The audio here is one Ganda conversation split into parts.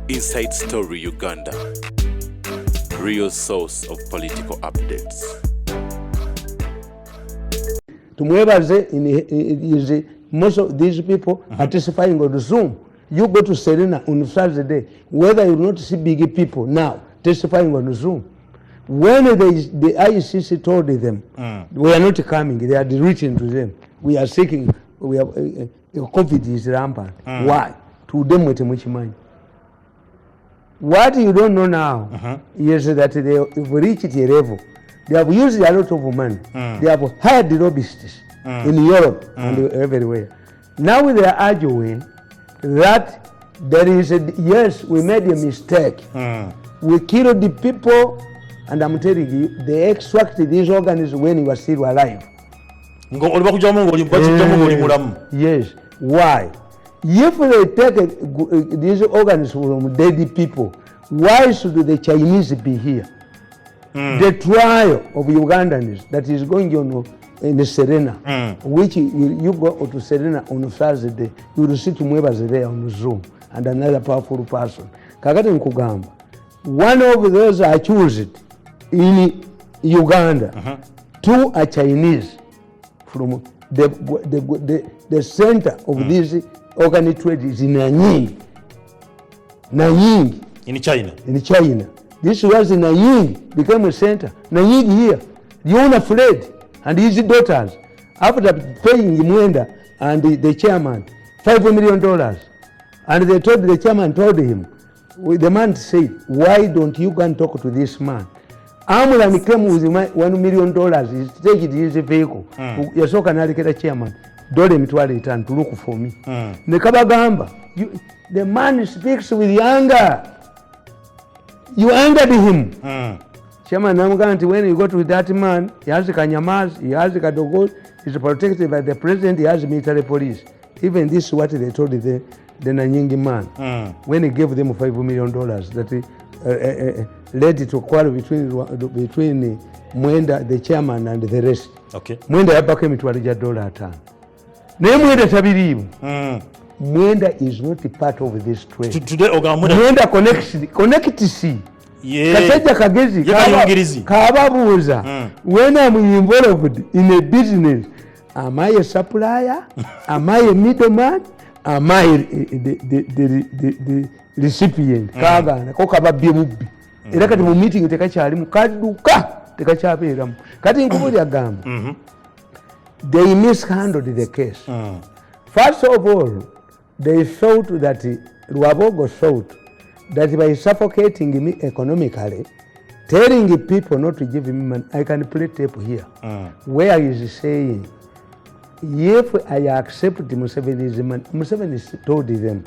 Inside Story Uganda, real source of political updates. Tumwebaze is most of these people are testifying on Zoom. You go to Serena on Thursday, whether you not see big people now testifying on Zoom. When the ICC told them, we are not coming, they are written to them, we are seeking, we are, COVID is rampant. Why? To them with much money. What you don't know now is that they have reached a level. They have used a lot of money. They have hired lobbyists in Europe and everywhere. Now they are arguing that there is yes, we made a mistake. We killed the people, and I'm telling you, they extracted these organs when he was still alive. Yes. Why? If they take these organs from dead people, why should the Chinese be here? The trial of Ugandans that is going on in Serena, which you go to Serena on Thursday, you will see Tumwebaze there on Zoom and another powerful person. Kakati Nkugamba, one of those accused in Uganda, two are Chinese from the center of this organ trade is in Nanying. In China. In China. This was in Nanying, became a center. Nanying here. The owner fled and his daughters, after paying Mwenda and the chairman $5 million. And they told the chairman, told him, the man said, why don't you go and talk to this man? Amulan came with $1 million, he take it his vehicle. Yasoka naliketa chairman. Dole mitwale return to look for me. Nekabagamba, the man speaks with anger. You angered him. Chairman Namuganti, when you go to that man, he has Kanyamaz, he has Kadogo, he's protected by the president, he has military police. Even this is what they told the Nanyingi man when he gave them $5 million that he led to quarrel between Mwenda, the chairman, and the rest. Okay. Mwenda yabaka mitwale $5. Naye Mwenda tabiriimu. Mwenda is not a part of this trade. Today, Mwenda connects. Kasajja kagezi kababuuza, when I'm involved in a business, am I a supplier? Am I a middleman? Am I the recipient? Kagana ko kababye bubbi. Era kati mu meeting tekakyalimu kadduka tekakyabeeramu. Kati nkubulya gamba. They mishandled the case. First of all, they thought that Rwabogo thought that by suffocating me economically, telling people not to give me money, I can play tape here, where he is saying, if I accept Museveni's money, Museveni told them,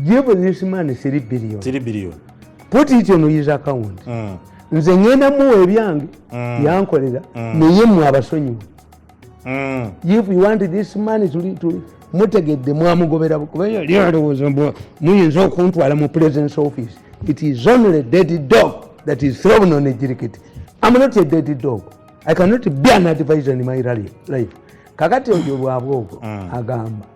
give this man 3 billion. 3 billion. Put it on his account. Nze ngenda muwe ebyange yankolera naye mwe abasonyiwe. If you want this money to mutegedde mwamugobera kubera lyalowooza mbu muyinza okuntwala mu president's office. It is only a dead dog that is thrown on a jirikiti. I'm not a dead dog. I cannot be an advisor in my life. Kakati oyo Rwabogo agamba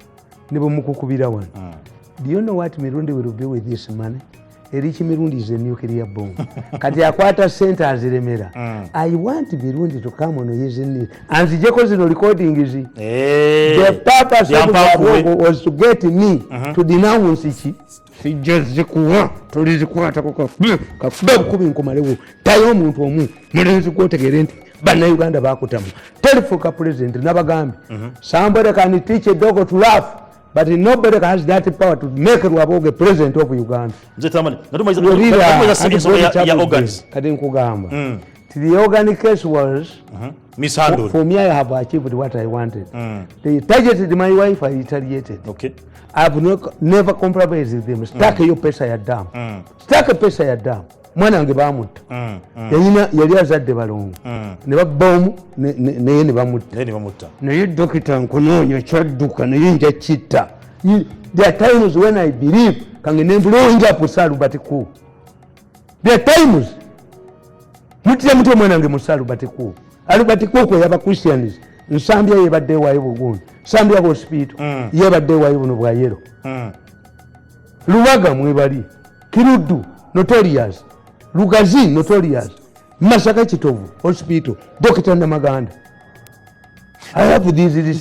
ne bwemukukubira wano. Do you know what Mirundi will do with this money? Eriki Mirundi is a nuclear bomb. Kati akwata center aziremera. I want Mirundi to come on his knees. And zijeko zino recording is the purpose of Rwabogo was to get me to denounce ichi. Sijazikuwa tulizikwata kafuba bukubi nkomalewo tayo omuntu omu mulenzi kwotegere nti bana Uganda bakutamu telefoka president nabagambi somebody can teach a dog to laugh. But nobody has that power to make Rwabogo president of Uganda. Tamale, the organic case was mishandled. For me, I have achieved what I wanted. They targeted my wife, I retaliated. Okay. I have never compromised with them. Stuck your pesa ya damu. Stuck a pesa ya damu. Mwana wange bamuta. Yali azadde balongo. Ne babbomu ne bamuta. Naye dokita nkunoonya kyadduka naye nja kitta. There are times when I believe kange nembulonja pusalu batiku. There are times mutya mutya mwana wange musalu batiku. Alubatiku ko yaba Christians. Nsambya yebadde wayo bugundu. Sambya hospital. Yebadde wayo buno bwa yero. Luwaga mwebali. Kirudu, notorious. Lugazi, notorious. Masaka Chitovu, hospital. Dr. Namaganda. I have these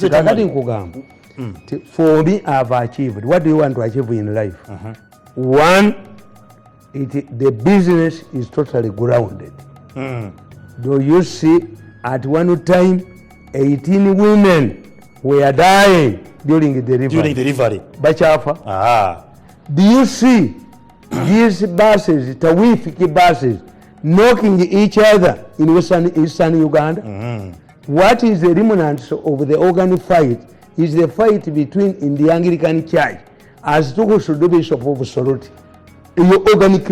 for me, I have achieved. What do you want to achieve in life? One, the business is totally grounded. Do you see at one time 18 women were dying during the delivery? Bachafa. Do you see these buses, Tawifiki buses, knocking each other in eastern Uganda? What is the remnants of the organ fight is the fight between in the Anglican Church as to who should be Bishop of Soroti. Your organic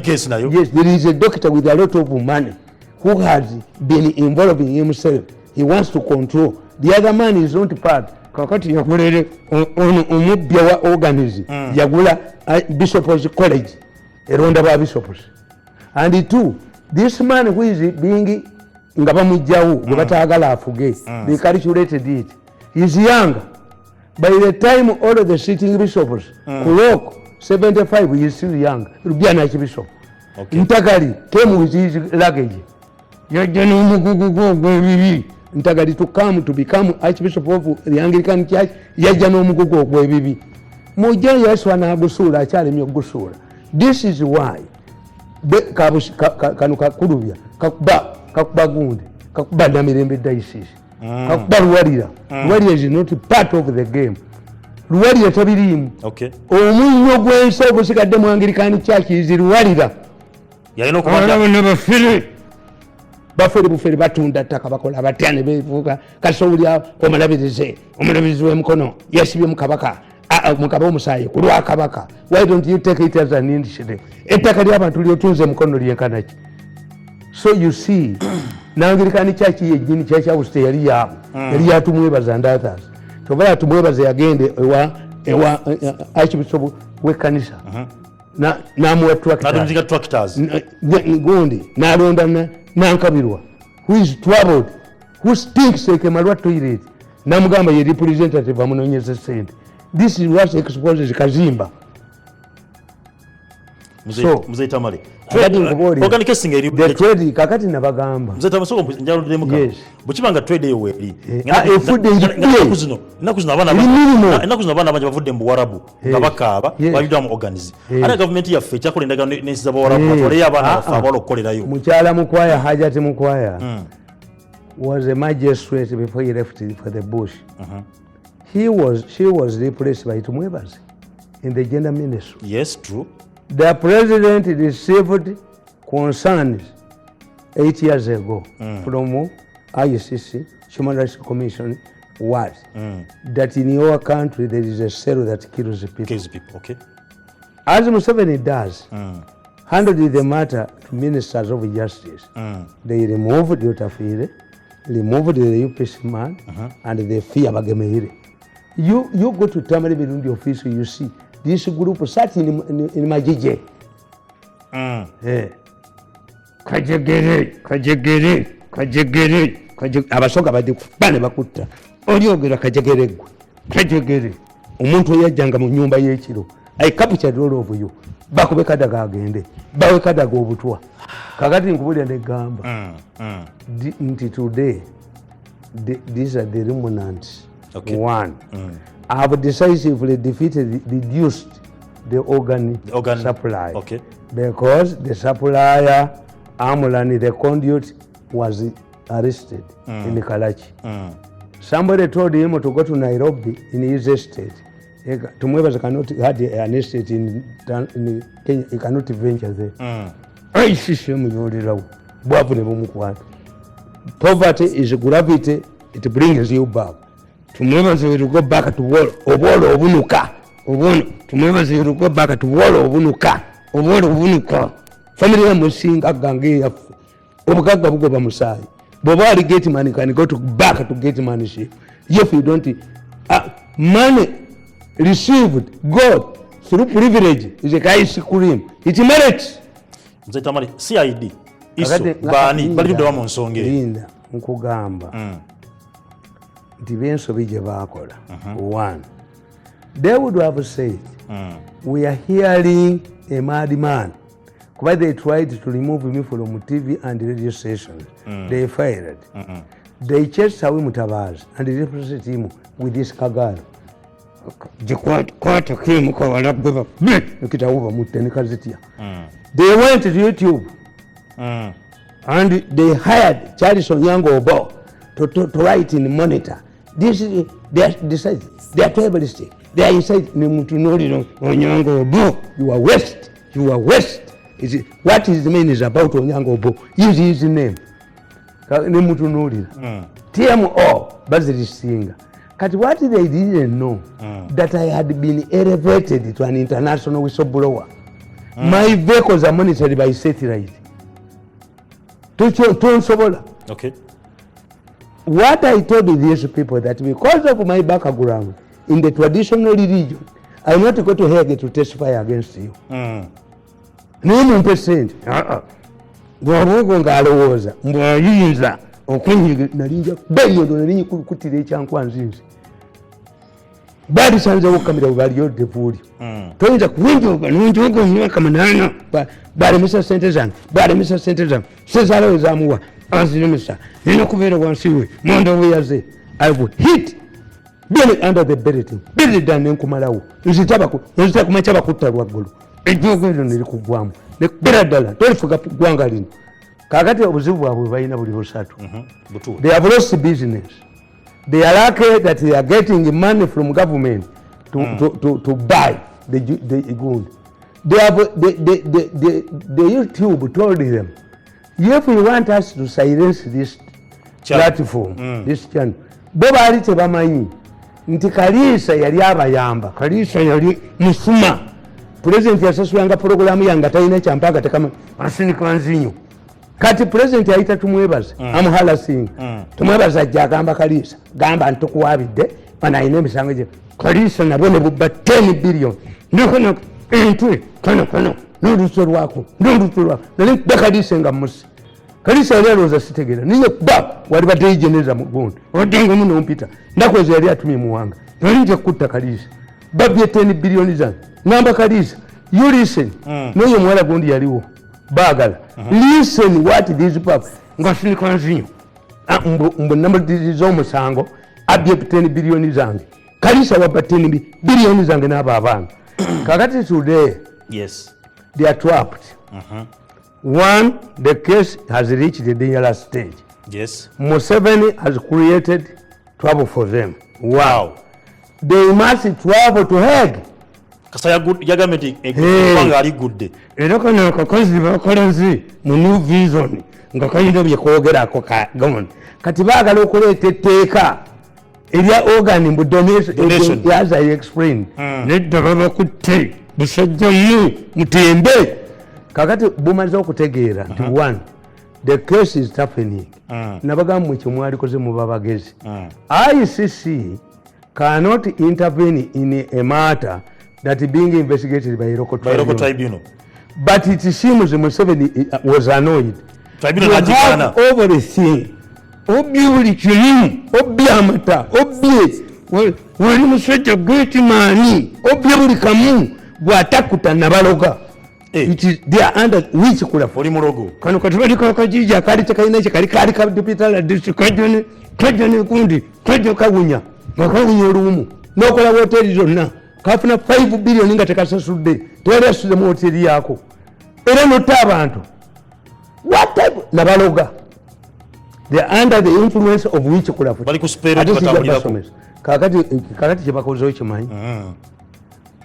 case now. Yes, there is a doctor with a lot of money who has been involved in himself. He wants to control. The other man is not part. Kakati yakulere omubya wa organism yagula Bishop's College eronda ba bishops. And two, this man who is being nga bamujjawo gwe bataagala afuge, they calculated it. He's young. By the time all of the sitting bishops clock 75, he is still young. Rubian Archbishop. Ntagali came with his luggage. Ntagali to come to become Archbishop of the Anglican Church. Yajano Mugugo Bibi. Moja Yaswana Gusura, Charlie Gusura. This is why Kanuka Kurubia, Kakbagundi, Kakbadamirembe Dices. Warrior is not part of the game. Warrior Tabirim. Okay. Omunyo gwenso obusikadde mu Anglican Church is Warrior. Yalino kumanya bafere bufere batunda ttaka bakola batyane bevuga kasowulya omulabizi w'emikono yasibye mukabaka mukaba omusaayi ku lwa kabaka. Why don't you take it as an initiative? Ettaka ly'abantu lyotunze mukono lyenkanaki. So you see, n'Anglican Church yennyini Church House teyali yaabwe, yali yatumwebaza and others. Kyova yatumwebaza yagende ewa Archbishop w'ekkanisa n'amuwa tractors gundi n'alonda Nankabirwa, who is troubled, who stinks like a malwa toilet, n'amugamba ye representative amunonyeze sente. This is what exposes Kazimba. Mzee Tamale. Organic casting eri the trade kakati nabagamba. Mzee Tamale soko njalo demuka. Yes. Buchibanga trade eyo eri. Food nakuzino abana banje bavudde mu Warabu ngabakaaba babidwa mu organize. Ana government ya fe kyakolendaga n'ensi za Warabu atwale abana afabalo okukolerayo. Mukyala Mukwaya Hajati Mukwaya was a magistrate before he left for the bush. She was replaced by Tumwebazi in the gender ministry. Yes, true. The president received concerns 8 years ago from ICC, Human Rights Commission, was that in your country there is a cell that kills people. Okay. As Museveni does, handled the matter to ministers of justice. They removed Yotafire, removed the UPC man, and they fear Bagemeire. You go to Tamale Mirundi office, you see this group sat in Majije. Kajegere. Abasoga badi bane bakutta. Olyogera kajegere gwe. Kajegere. Omuntu yajjanga mu nyumba y'ekiro. I captured all of you. Bakube kadaga agende. Bawe kadaga obutwa. Kakati nkubulya ne gamba. Nti today, these are the remnants. Okay. One, I have decisively reduced the organ supply. Okay. Because the supplier, Amulani, the conduit, was arrested in Karachi. Somebody told him to go to Nairobi in his estate. Tumwebaza cannot had an estate in Kenya. He cannot venture there. Poverty is gravity. It brings you back. Tumwebaza will go back to war. Obolo obunuka. Tumwebaza will go back to war obunuka. Obolo obunuka. Family ya musinga gange ya obukaga bugoba musayi. Bobali get money can go to back to get money. If you don't, money received God through privilege is a ice cream. It merits. Mzee Tamale, CID iso bani bali ndo mu nsonge linda nkugamba nti benso bije bakola. One, they would have said we are hearing a madman. Why they tried to remove me from TV and radio stations. They fired. They chased away Mutavaz and replaced him with this Kagaro. They went to YouTube and they hired Charles Onyango Obo to write in the monitor. This is they are tribalistic. They are inside Onyango Obo. You are West. You are West. What his name is about Onyango Obo. Use his name. TMO Basil Singer. But what they didn't know that I had been elevated to an international whistleblower. My vehicles are monitored by satellite. Okay. What I told these people that because of my background in the traditional religion, I'm not going to Hague to testify against you. No 1%. Bw'alowooza mbw'ayinza okunyiga nalinja beyodo nalinyi kukutira ekyankwanzinzi balisanzewo kamera bwebaliyo devuuli toyinza kuwinjoga nonjoga omwaka munana balemesa sente zange balemesa sente zange sezaalawe zamuwa anzinemesa nina kubeera wansi we mwanda weyaze I've hit bili under the belt bili dda nenkumalawo nzita kumakya bakutta lwaggulu ejjogo eryo nerikugwamu nekubera ddala tolifuga ggwanga lino kakati obuzibu bwabwe balina buli busatu. They have lost business. They are lucky that they are getting money from government to buy the good. The YouTube told them, if you want us to silence this platform, this channel, bo baali tebamanyi nti Kaliisa yali abayamba. Kaliisa yali musuma. President yasasulanga programu yanga talina kyampanga tekama asinika nzinyo. Kati president ayita tumwebaza amuhala singa tumwebaza ajja agamba Kaliisa gamba ntukuwabidde bana ayina emisango gye Kaliisa nabwo ne bubba 10 billion nokono entwe kano n'oluso lwako nali kuba Kaliisa nga musi Kaliisa yali alowooza sitegeera niye kuba wali bateyijeneza mu gundi oddenga mu nompita ndakwezo yali atumye muwanga nalinja kutta Kaliisa babye 10 billion zange ngamba Kaliisa you listen noyo muwala gundi yaliwo bagala listen what these people ngasinika nzinyo mbu namadizi z'omusango abye 10 billion zange Kaliisa wabba 10 billion zange n'abo abange kakati today yes they are trapped. One, the case has reached the dangerous stage. Yes. Museveni has created trouble for them. Wow. They must travel to Hague. Kasa yagameti ekwanga ali gudde. Era kana akakozi bakolanzi mu new vision nga kayinza byekwogera ako ka government. Kati baagala okuleeta etteeka erya organ mbu donation as I explained. Nedda babakutte busajja mutembe. Kakati bumaze okutegeera nti one the case is happening. Nabagamba mwe kyemwalikoze mu babagezi. ICC cannot intervene in a matter that is being investigated by a local tribunal. But it seems Museveni was annoyed. Tribunal hajikana. Everything. Obi buli kirimu, obi amata, obi wali musajja great man, obi buli kamu bw'atakuta nabaloga. It is they are under which kula oli mulogo kano katubali kakajija kali takaina kali ka deputy district kajone kundi kajo kawunya makawunya olumu nokola hotel zonna kafuna 5 billion nga tekasasudde twerasuze mu hotel yako era nota abantu what type nabaloga they are under the influence of which kula bali ku spirit batambulirako kakati kyebakozeho kimanyi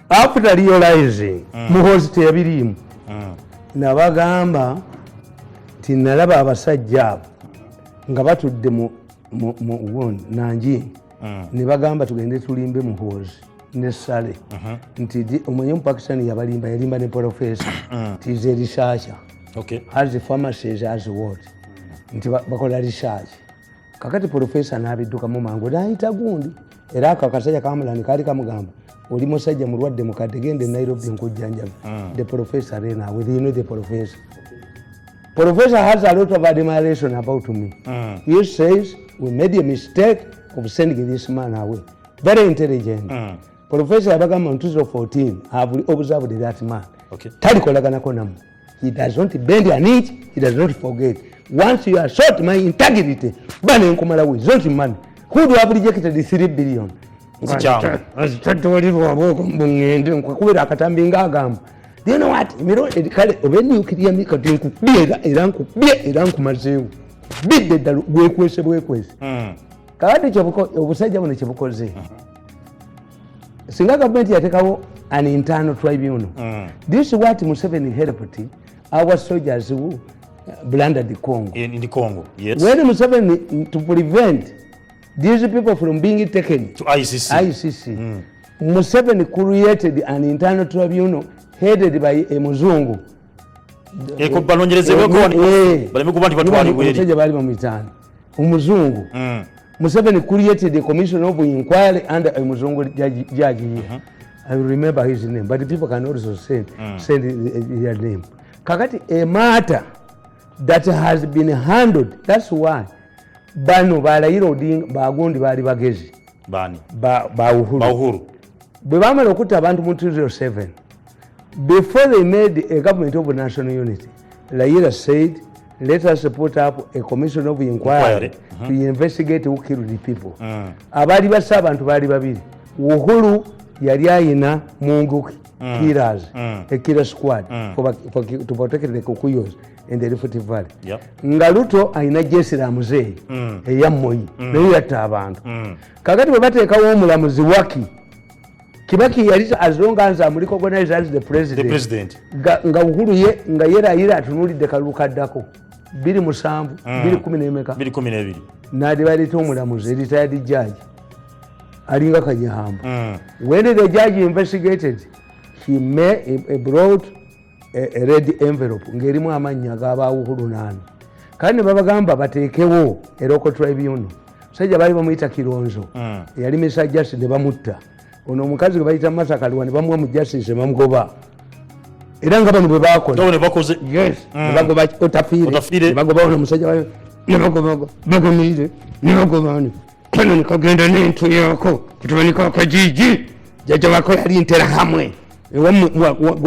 after realizing muhozi teyabirimu nabagamba nti nalaba abasajja abo nga batudde mu nanji ne bagamba tugende tulimbe muhozi ne sale nti omanyi omupakistani yalimba ne professor nti is a researcher has the pharmacies as what nti bakola research kakati professor n'abiddukamu mangu n'ayita gundi era ako akasajja kamulani kaali kamugamba oli musajja mulwadde mukadde gende Nairobi nkujjanjaba. The professor rena with you know the professor. Professor has a lot of admiration about me. He says we made a mistake of sending this man away. Very intelligent. Professor abagamba in 2014 have observed that man. Talikolaganako nammwe. He does not bend an inch, he does not forget. Once you assault my integrity, bane nkumalawo is not money. Who do have rejected the 3 billion? Kubera akatambi ngagamba. Do you know what? Kale obenyukirya mikati nkubye era nkumazeewo. Bidde ddala bwekwese. Kakati kyobuko obusajja buno kyebukoze. Singa gavumenti yateekawo an internal tribunal. This is what Museveni helped our soldiers who blundered the Congo. In the Congo, yes. When Museveni to prevent these people from being taken to ICC. Museveni created an internal tribunal headed by a muzungu. Museveni created a commission of inquiry under a muzungu judge here. I will remember his name, but people can also send their name. Kakati, a matter that has been handled, that's why bano balayira Odinga bagundi bali bagezi bani ba uhuru bwe bamala okutta abantu mu 2007 before they made a government of national unity. Layira said, let us put up a commission of inquiry to investigate who killed the people. Abali basa abantu bali babiri. Uhuru yali ayina munguki killers, a killer squad to protect the Kukuyos in the Rift Valley. Nga Ruto ayina jesi la muzee eya Moyi naye yatta abantu. Kakati bwe bateekawo omulamuzi Waki, Kibaki yali as long as I'm recognized as the president. Nga Uhuru ye nga yerayira atunulidde kalulu kaddako 2007 2012 n'adibaleta omulamuzi retired judge alinga Kanyahamba. When the judge investigated, he brought a red envelope ngerimu amannya g'aba Uhuru nani. Kandi babagamba bateekewo a local tribunal. Sajja bali bamuyita Kironzo yali Mr. Justice ne bamutta. Ono omukazi gwe bayita Masakaliwa ne bamuwa mu justice bamugoba. Era nga bano bwe bakola ne bakoze yes ne bagoba otafiire ne bagoba ono musajja wayo ne bagoba bagomire ne bagobani kano nikagenda n'entu yako kutubanika akajiji jajja wako yali Interahamwe ewamu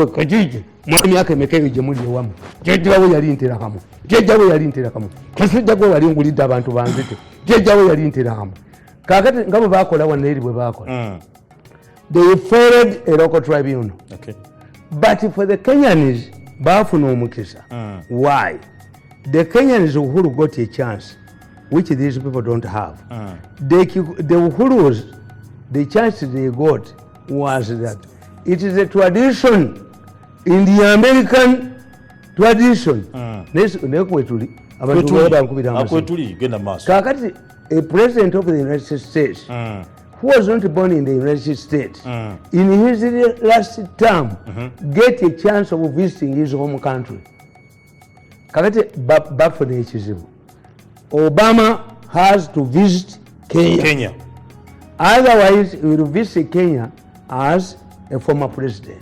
kajiji mwa myaka emeka gye muli ewamu jajja wawe yali Interahamwe kasajja gwe wali ngulidde abantu banzite jajja wawe yali Interahamwe. Kakati nga bwe bakola wano eri bwe bakola they followed a local tribunal. But for the Kenyans, bafuna omukisa. Why? The Kenyans Uhuru got a chance, which these people don't have. The Uhurus, the chance they got was that it is a tradition in the American tradition. Kakati, a president of the United States who was not born in the United States, in his last term, get a chance of visiting his home country. Kakati bafuna ekizibu. Obama has to visit Kenya. Otherwise, he will visit Kenya as a former president.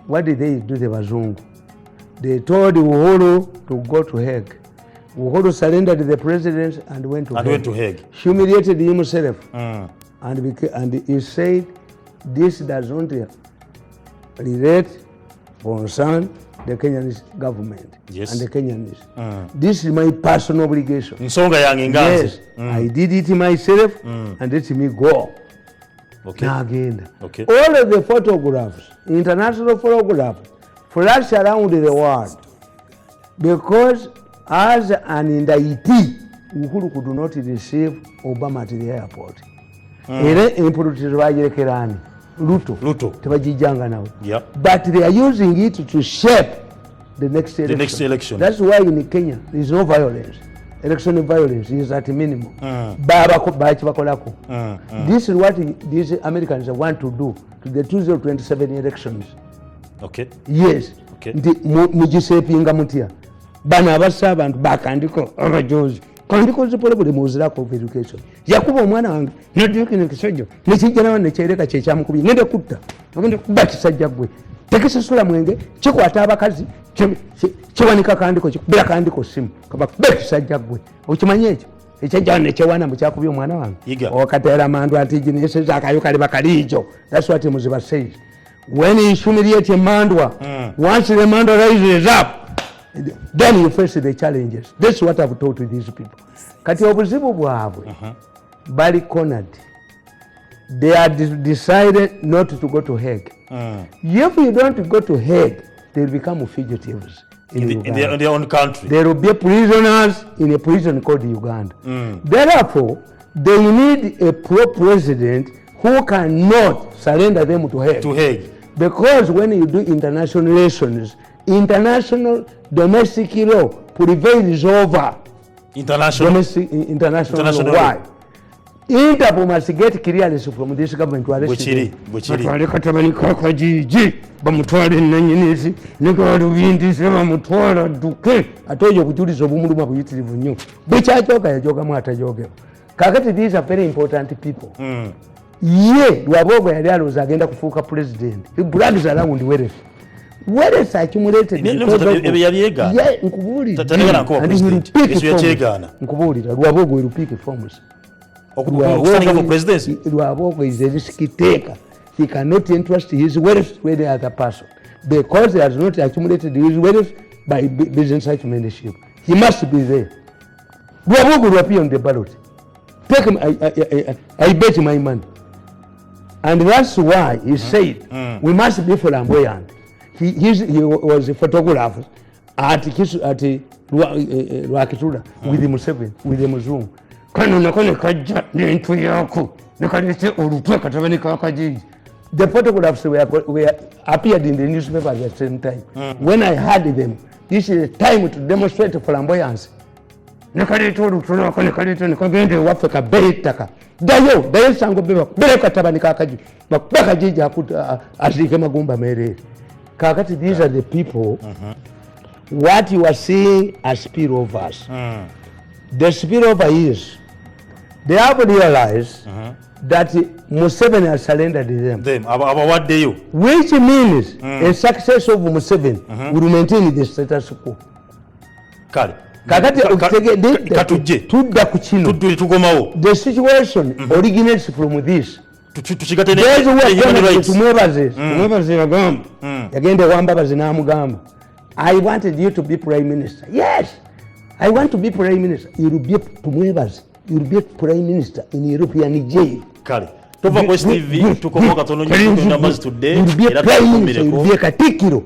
What did they do, the Bazungu? They told Uhuru to go to Hague. Uhuru surrendered the presidency and went to Hague. Humiliated himself. And he said, this does not relate concern the Kenyan government and the Kenyans. This is my personal obligation. Yes, I did it myself and let me go. Now again, all of the photographs, international photographs, flash around the world because as an indictee, Uhuru could not receive Obama at the airport. Era empulutiro bagirekerani Ruto tebagijjanga nawe. But they are using it to shape the next election. That's why in Kenya there is no violence. Election violence is at minimum. Bakibakolako. This is what these Americans want to do to the 2027 elections. Yes. Mugisepinga mutya bana abassa abantu bakandiko abajozi kandiko zipole buli muzirako of education yakuba omwana wange n'odukine kisojo nekijjana nekyereka kyekyamukubye ngende kutta ngende kuba kisajja gwe tekisasula mwenge kikwata abakazi kiwanika kandiko kikubira kandiko simu kaba kisajja gwe okimanye ekyo ekyajja nekyewana mukyakubye omwana wange okateera mandu ati gineseza akayo kali bakalijo. That's what Muziba says. when you humiliate a mandwa, once the mandwa rises up, then you face the challenges. That's what I've taught to these people. Kati obuzibu bwabwe bali cornered. They are decided not to go to Hague. If you don't go to Hague, they will become fugitives in their own country. They will be prisoners in a prison called Uganda. Therefore, they need a pro-president who cannot surrender them to Hague. Because when you do international relations, international domestic law prevails over international law. Interpol must get clearance from this government to arrest them. Batwale katabani kakajiji bamutwale nanyinisi nikalo bindi sema mutwala duke atoje kujuliza obumuluma buyitirivu nnyo bwekyajoga yajoga mwatajoge kakati. These are very important people. Ye lwabogo yali aloza agenda kufuuka president. He brags around where is accumulated nkubulira lwabogo will pick forms. Lwabogo is a risk taker. He cannot entrust his wealth with the other person because he has not accumulated his wealth by business acumenship. He must be there. Lwabogo will appear on the ballot. Take him, I bet my money. And that's why he said we must be flamboyant. He was a photographer at Rwakitula with the Museveni, with the Muzungu. The photographs were appeared in the newspaper at the same time. When I heard them, this is a time to demonstrate flamboyance. Dayo sango bele katabani kakaji bakaka jiji akuta azike magumba merere kakati. These are the people what you are seeing as spillovers. The spillover is they have realized that Museveni has surrendered them. About what they do? Which means a success of Museveni will maintain the status quo. Kakati tudda ku kino. The situation originates from this. Tumwebaze bagamba yagenda wambabazi n'amugamba I wanted you to be prime minister. Yes, I want to be prime minister. You will be tumwebaze. You will be prime minister in European jail. Tova kwa TV tukomoka tono nyingi today. You will be prime minister. You will be a katikiro.